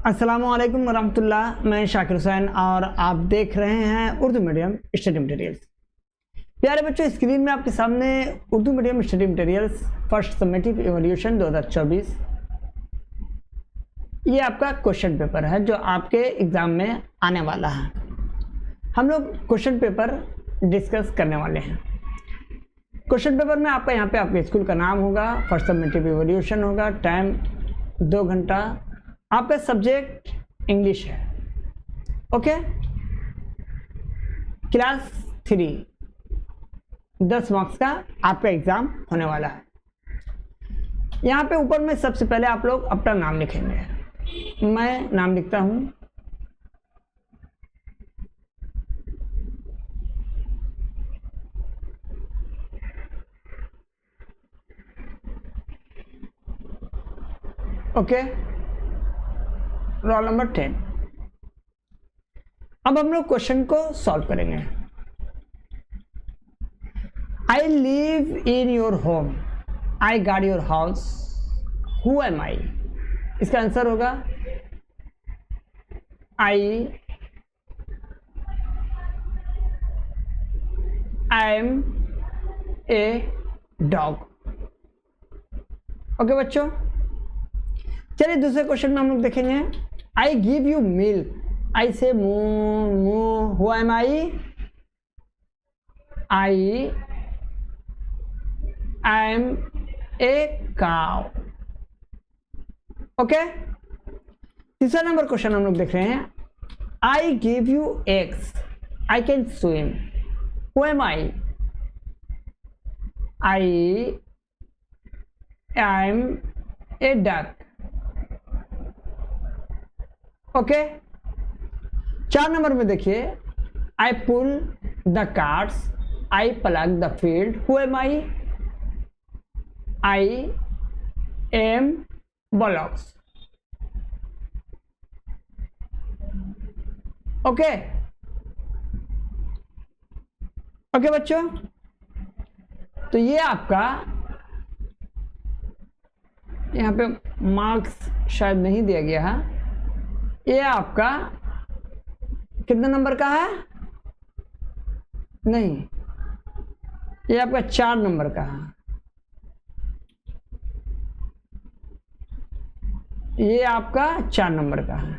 अस्सलामुअलैकुम वरहमतुल्लाह। मैं शाकिर हुसैन और आप देख रहे हैं उर्दू मीडियम स्टडी मटेरियल्स। प्यारे बच्चों, स्क्रीन में आपके सामने Urdu medium study materials first summative evolution 2024 ये आपका क्वेश्चन पेपर है जो आपके एग्ज़ाम में आने वाला है। हम लोग क्वेश्चन पेपर डिस्कस करने वाले हैं। क्वेश्चन पेपर में आपका यहाँ पे आपके स्कूल का नाम होगा, फर्स्ट समेटिव इवोल्यूशन होगा, टाइम 2 घंटा, आपका सब्जेक्ट इंग्लिश है। ओके, क्लास 3 10 मार्क्स का आपका एग्ज़ाम होने वाला है। यहाँ पे ऊपर में सबसे पहले आप लोग अपना नाम लिखेंगे। मैं नाम लिखता हूँ। Okay, roll number 10। अब हम लोग क्वेश्चन को सॉल्व करेंगे। I live in your home, I guard your house, who am I? इसका आंसर होगा I am a dog. Okay बच्चों, चलिए दूसरे क्वेश्चन में हम लोग देखेंगे। I give you milk, I say who am I? I am a cow. Okay, तीसरा नंबर क्वेश्चन हम लोग देख रहे हैं। I give you eggs, I can swim, who am I? I am a duck. Okay, 4 number में देखिए। I pull the carts, I plough the field, who am I? I am bullocks. Okay okay बच्चों, तो ये आपका यहाँ पे marks शायद नहीं दिया गया है। ये आपका कितने नंबर का है? नहीं, ये आपका 4 नंबर का है। ये आपका 4 नंबर का है।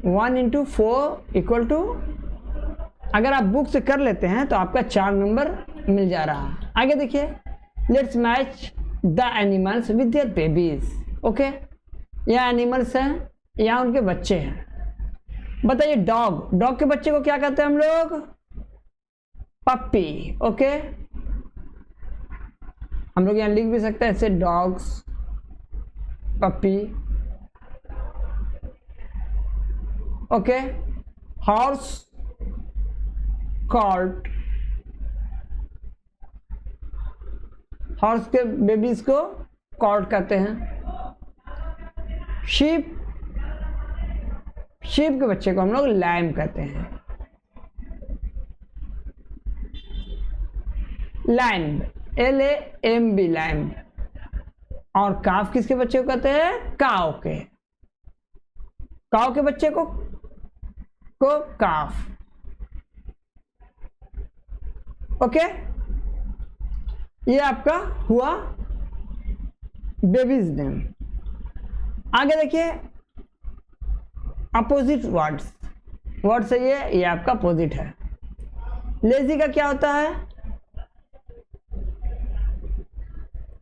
1 × 4 = अगर आप बुक से कर लेते हैं तो आपका 4 नंबर मिल जा रहा है। आगे देखिए। Let's match the animals with their babies. Okay, यह एनिमल्स हैं, यहाँ उनके बच्चे हैं। बताइए डॉग के बच्चे को क्या कहते हैं हम लोग? पप्पी। ओके, हम लोग यहाँ लिख भी सकते हैं ऐसे, डॉग्स, पप्पी। ओके, हॉर्स, कॉल्ट, हॉर्स के बेबीज को कॉल्ट कहते हैं। शीप के बच्चे को हम लोग लैम कहते हैं। Lamb, LAMB, lamb. और काफ किसके बच्चे को कहते हैं? काव के बच्चे को काफ। ओके, ये आपका हुआ बेबीज नेम। आगे देखिए, अपोजिट वर्ड्स है ये आपका अपोजिट है। लेजी का क्या होता है?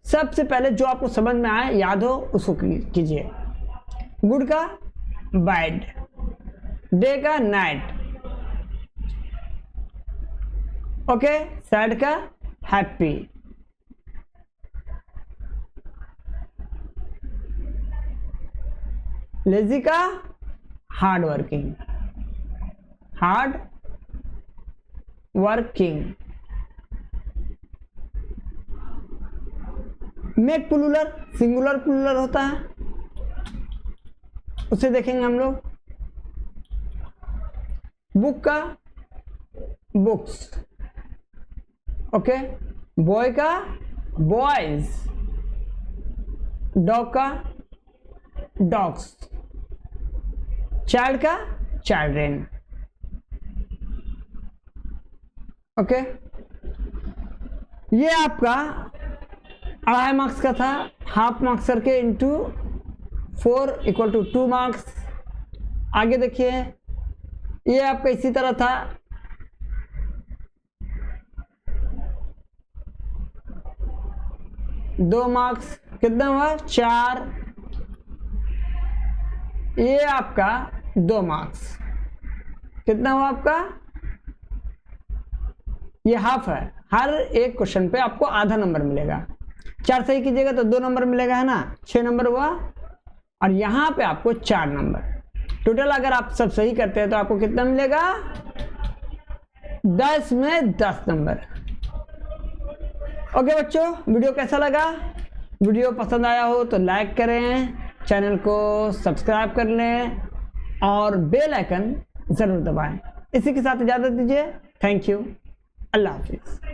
सबसे पहले जो आपको समझ में आए, याद हो, उसको कीजिए। गुड का बैड, डे का नाइट। ओके, सैड का हैप्पी। लेजी का hard working. Make plural, singular plural होता है, उसे देखेंगे हम लोग। बुक का बुक्स। ओके, बॉय का बॉयज। डॉग का डॉग्स, चाइल्ड का चिल्ड्रेन। ओके, ये आपका 2.5 मार्क्स का था, हाफ मार्क्स करके इंटू 4 इक्वल टू 2 मार्क्स। आगे देखिए, ये आपका इसी तरह था, दो मार्क्स, कितना हुआ 4। ये आपका 2 मार्क्स, कितना हुआ आपका, ये हाफ है। हर एक क्वेश्चन पे आपको आधा नंबर मिलेगा। 4 सही कीजिएगा तो 2 नंबर मिलेगा, है ना, 6 नंबर हुआ। और यहाँ पे आपको 4 नंबर टोटल। अगर आप सब सही करते हैं तो आपको कितना मिलेगा, 10 में 10 नंबर। ओके बच्चों, वीडियो कैसा लगा? वीडियो पसंद आया हो तो लाइक करें, चैनल को सब्सक्राइब कर लें और बेल आइकन ज़रूर दबाएं। इसी के साथ इजाज़त दीजिए। थैंक यू, अल्लाह हाफिज़।